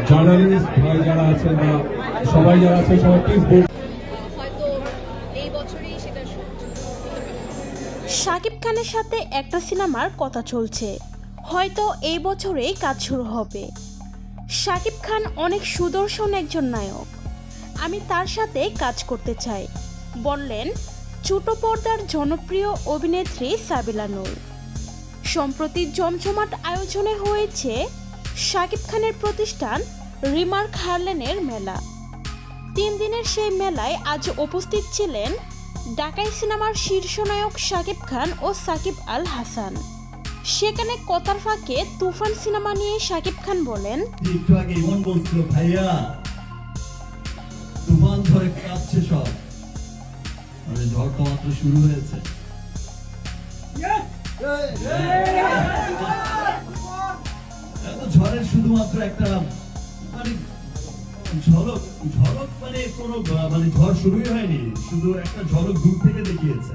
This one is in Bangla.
জার্নালিস্ট ভাই যারা আছেন বা সবাই যারা আছেন সবাই প্লিজ হয়তো এই বছরই সেটা শাকিব খানের সাথে একটা সিনেমার কথা চলছে, হয়তো এই বছরেই কাজ শুরু হবে। শাকিব খান অনেক সুদর্শন একজন নায়ক, আমি তার সাথে কাজ করতে চাই বললেন ছোট পর্দার জনপ্রিয় অভিনেত্রী সাবিলা নূর। সম্প্রতি জমজমাট আয়োজনে হয়েছে শাকিব খানের প্রতিষ্ঠান রিমার্ক হারলেনের মেলা। 3 দিনের সেই মেলায় আজ উপস্থিত ছিলেন ঢাকাই সিনেমার শীর্ষনায়ক শাকিব খান ও সাকিব আল হাসান। সেখানে কথার ফাঁকে তুফান সিনেমা নিয়ে শাকিব খান বলেন, একটু আগে ইমন বলছিল ভাইয়া তুফান ধরে কাঁপছে সব, মানে ঝড় তো মাত্র শুরু হয়েছে। ঝড়ের শুধুমাত্র একটা মানে ঝলক ঝলক মানে কোনো মানে ঝড় শুরুই হয়নি, শুধু একটা ঝলক দূর থেকে দেখিয়েছে।